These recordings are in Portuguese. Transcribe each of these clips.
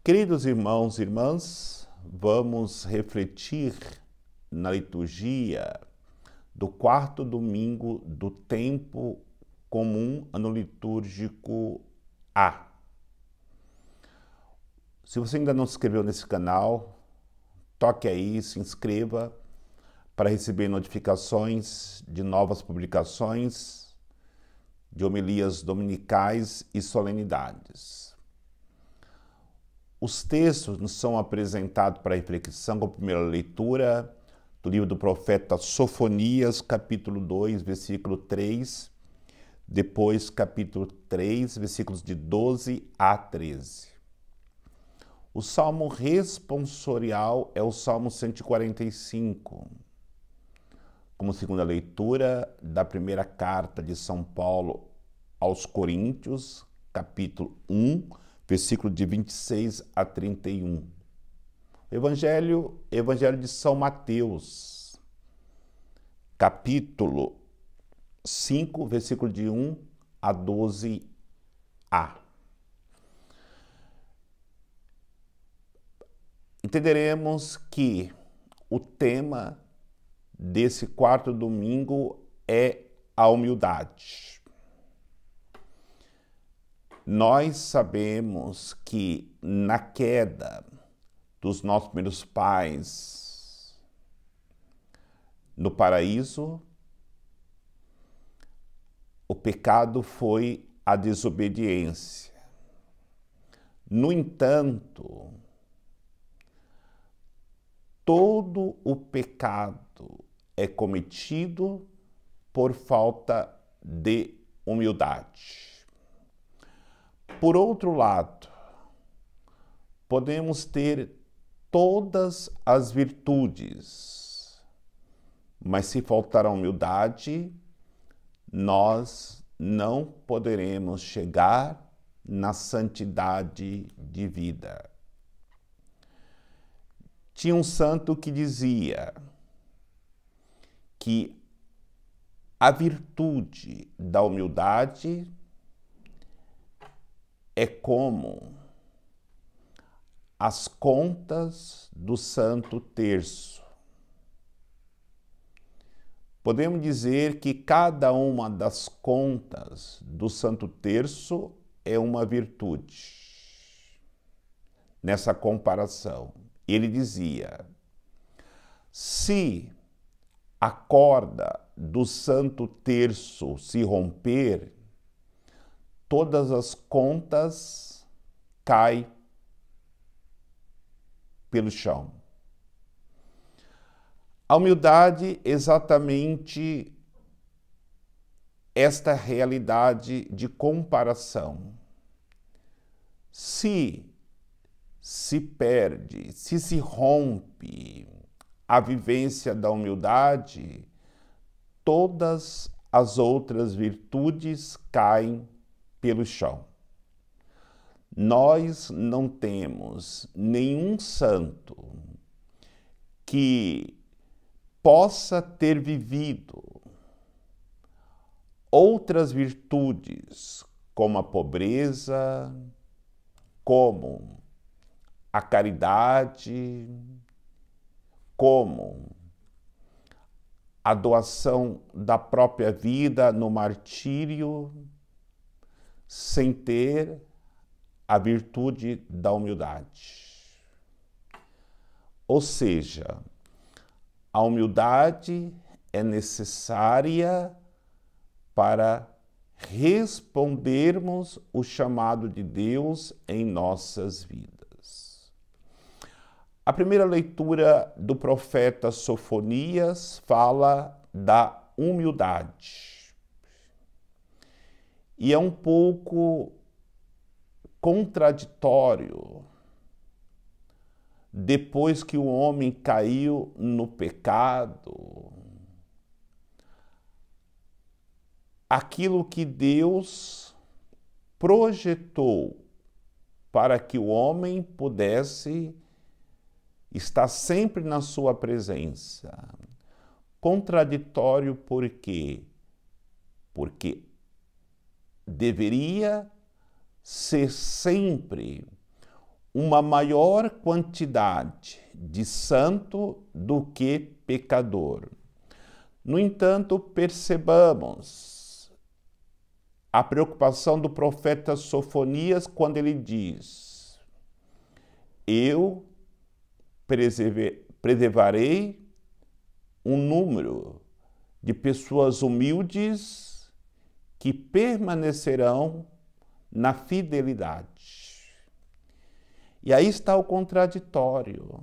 Queridos irmãos e irmãs, vamos refletir na liturgia do quarto domingo do tempo comum ano litúrgico A. Se você ainda não se inscreveu nesse canal, toque aí, se inscreva para receber notificações de novas publicações, de homilias dominicais e solenidades. Os textos nos são apresentados para reflexão com a primeira leitura do livro do profeta Sofonias, capítulo 2, versículo 3, depois capítulo 3, versículos de 12 a 13. O salmo responsorial é o Salmo 145, como segunda leitura da primeira carta de São Paulo aos Coríntios, capítulo 1, versículo de 26 a 31. Evangelho de São Mateus, capítulo 5, versículo de 1 a 12a. Entenderemos que o tema desse quarto domingo é a humildade. Nós sabemos que na queda dos nossos primeiros pais no paraíso, o pecado foi a desobediência. No entanto, todo o pecado é cometido por falta de humildade. Por outro lado, podemos ter todas as virtudes, mas se faltar a humildade, nós não poderemos chegar na santidade de vida. Tinha um santo que dizia que a virtude da humildade é como as contas do Santo Terço. Podemos dizer que cada uma das contas do Santo Terço é uma virtude. Nessa comparação, ele dizia: se a corda do Santo Terço se romper, todas as contas caem pelo chão. A humildade é exatamente esta realidade de comparação. Se perde, se rompe a vivência da humildade, todas as outras virtudes caem pelo chão. Nós não temos nenhum santo que possa ter vivido outras virtudes, como a pobreza, como a caridade, como a doação da própria vida no martírio, sem ter a virtude da humildade. Ou seja, a humildade é necessária para respondermos o chamado de Deus em nossas vidas. A primeira leitura do profeta Sofonias fala da humildade. E é um pouco contraditório depois que o homem caiu no pecado, aquilo que Deus projetou para que o homem pudesse estar sempre na sua presença. Contraditório por quê? Porque deveria ser sempre uma maior quantidade de santo do que pecador. No entanto, percebamos a preocupação do profeta Sofonias quando ele diz: eu preservarei um número de pessoas humildes que permanecerão na fidelidade. E aí está o contraditório.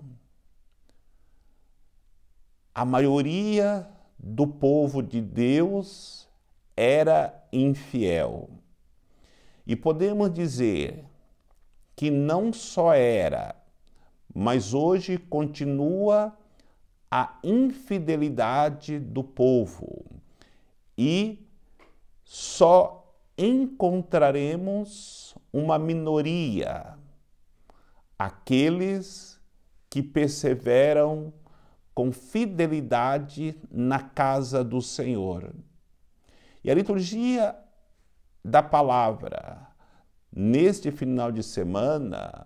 A maioria do povo de Deus era infiel. E podemos dizer que não só era, mas hoje continua a infidelidade do povo. E só encontraremos uma minoria, aqueles que perseveram com fidelidade na casa do Senhor. E a liturgia da palavra, neste final de semana,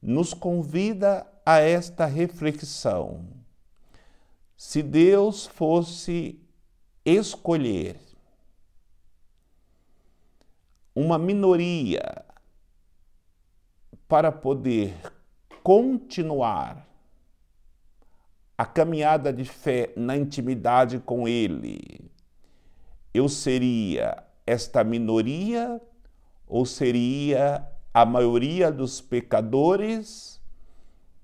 nos convida a esta reflexão. Se Deus fosse escolher uma minoria para poder continuar a caminhada de fé na intimidade com Ele, eu seria esta minoria ou seria a maioria dos pecadores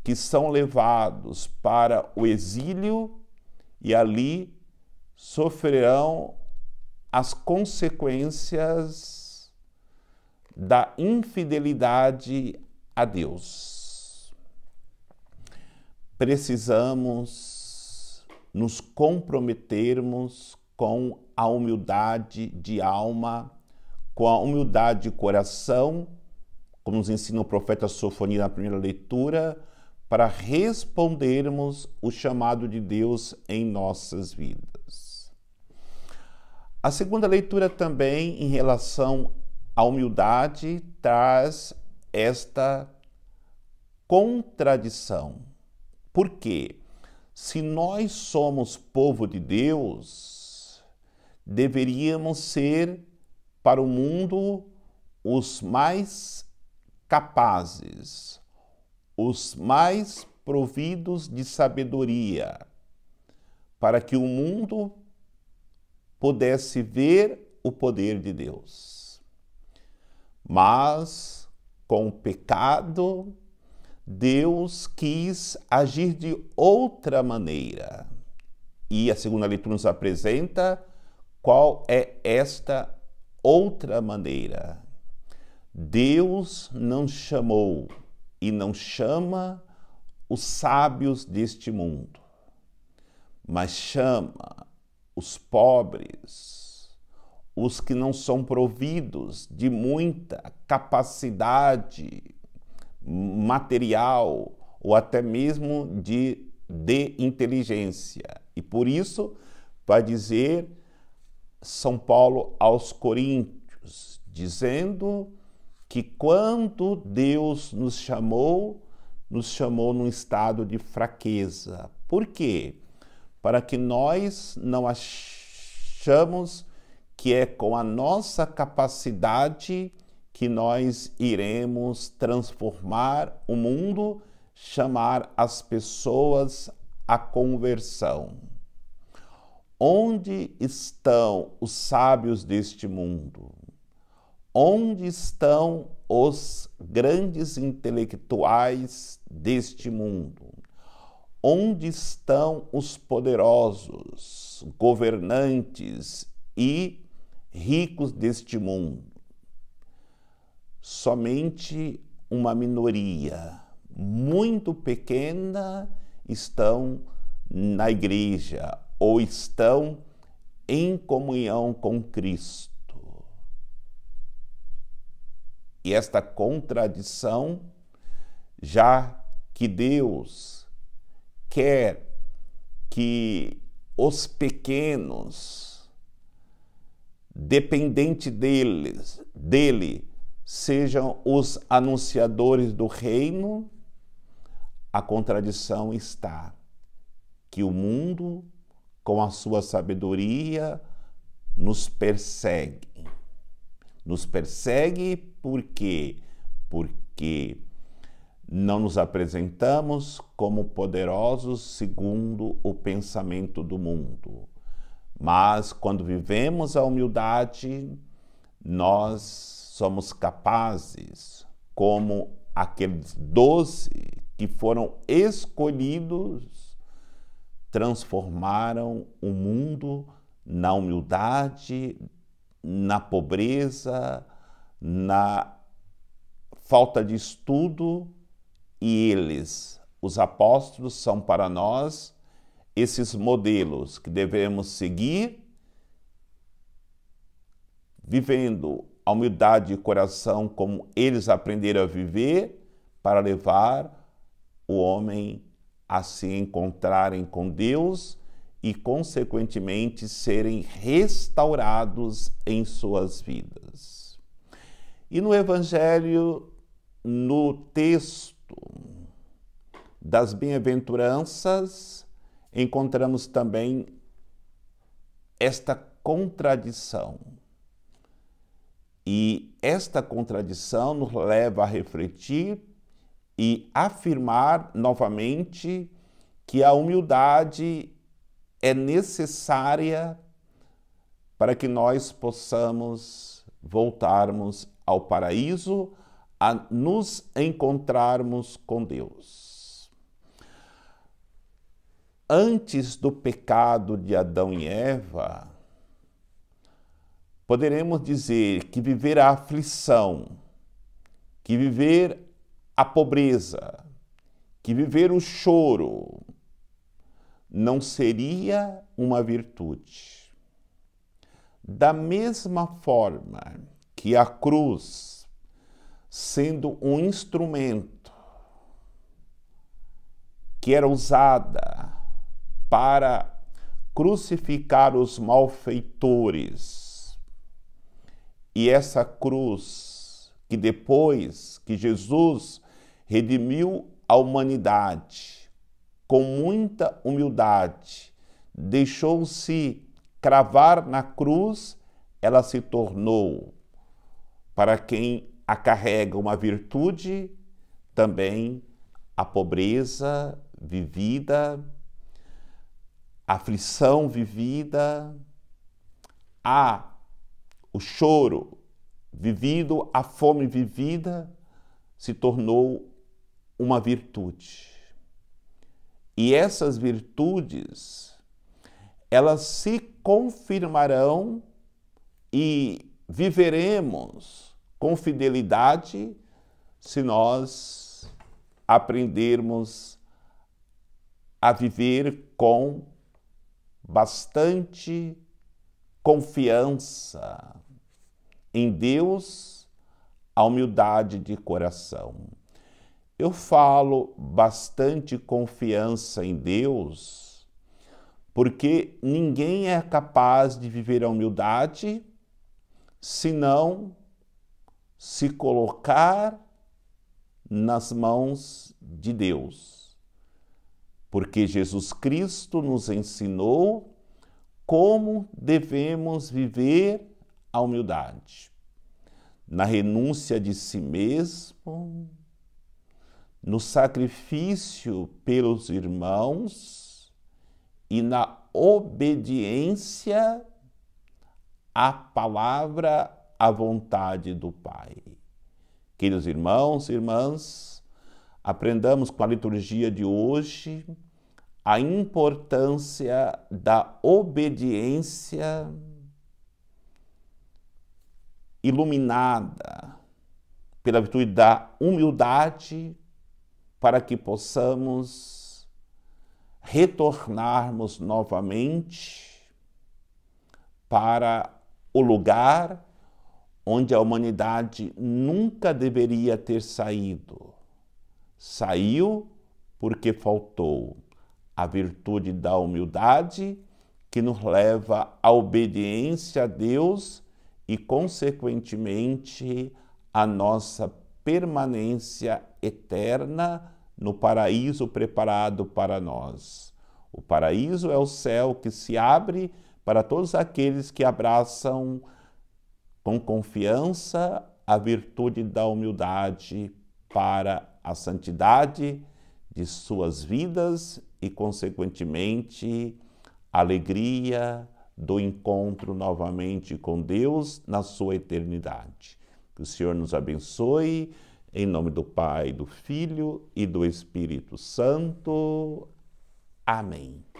que são levados para o exílio e ali sofrerão as consequências da infidelidade a Deus? Precisamos nos comprometermos com a humildade de alma, com a humildade de coração, como nos ensina o profeta Sofonias na primeira leitura, para respondermos o chamado de Deus em nossas vidas. A segunda leitura também, em relação à humildade, traz esta contradição. Por quê? Se nós somos povo de Deus, deveríamos ser para o mundo os mais capazes, os mais providos de sabedoria, para que o mundo pudesse ver o poder de Deus. Mas, com o pecado, Deus quis agir de outra maneira. E a segunda leitura nos apresenta qual é esta outra maneira. Deus não chamou e não chama os sábios deste mundo, mas chama os pobres, os que não são providos de muita capacidade material ou até mesmo de inteligência. E por isso vai dizer São Paulo aos Coríntios, dizendo que quando Deus nos chamou num estado de fraqueza. Por quê? Para que nós não achamos que é com a nossa capacidade que nós iremos transformar o mundo, chamar as pessoas à conversão. Onde estão os sábios deste mundo? Onde estão os grandes intelectuais deste mundo? Onde estão os poderosos, governantes e ricos deste mundo? Somente uma minoria muito pequena estão na igreja ou estão em comunhão com Cristo. E esta contradição, já que Deus quer que os pequenos, dependente dele, sejam os anunciadores do reino, a contradição está que o mundo, com a sua sabedoria, nos persegue. Nos persegue por quê? Porque não nos apresentamos como poderosos segundo o pensamento do mundo. Mas quando vivemos a humildade, nós somos capazes, como aqueles 12 que foram escolhidos, transformaram o mundo na humildade, na pobreza, na falta de estudo, e eles, os apóstolos, são para nós esses modelos que devemos seguir, vivendo a humildade de coração como eles aprenderam a viver, para levar o homem a se encontrarem com Deus e, consequentemente, serem restaurados em suas vidas. E no Evangelho, no texto das bem-aventuranças, encontramos também esta contradição. E esta contradição nos leva a refletir e afirmar novamente que a humildade é necessária para que nós possamos voltarmos ao paraíso, a nos encontrarmos com Deus. Antes do pecado de Adão e Eva, poderemos dizer que viver a aflição, que viver a pobreza, que viver o choro, não seria uma virtude. Da mesma forma que a cruz, sendo um instrumento que era usada para crucificar os malfeitores, e essa cruz que depois que Jesus redimiu a humanidade com muita humildade, deixou-se cravar na cruz, ela se tornou, para quem a carrega, uma virtude, também a pobreza vivida, a aflição vivida, o choro vivido, a fome vivida, se tornou uma virtude. E essas virtudes, elas se confirmarão e viveremos com fidelidade se nós aprendermos a viver com bastante confiança em Deus, a humildade de coração. Eu falo bastante confiança em Deus porque ninguém é capaz de viver a humildade se não se colocar nas mãos de Deus. Porque Jesus Cristo nos ensinou como devemos viver a humildade. Na renúncia de si mesmo, no sacrifício pelos irmãos e na obediência à palavra, à vontade do Pai. Queridos irmãos e irmãs, aprendamos com a liturgia de hoje a importância da obediência iluminada pela virtude da humildade, para que possamos retornarmos novamente para o lugar onde a humanidade nunca deveria ter saído. Saiu porque faltou a virtude da humildade, que nos leva à obediência a Deus e, consequentemente, a nossa permanência eterna no paraíso preparado para nós. O paraíso é o céu que se abre para todos aqueles que abraçam com confiança a virtude da humildade para a santidade de suas vidas e, consequentemente, a alegria do encontro novamente com Deus na sua eternidade. Que o Senhor nos abençoe, em nome do Pai, do Filho e do Espírito Santo. Amém.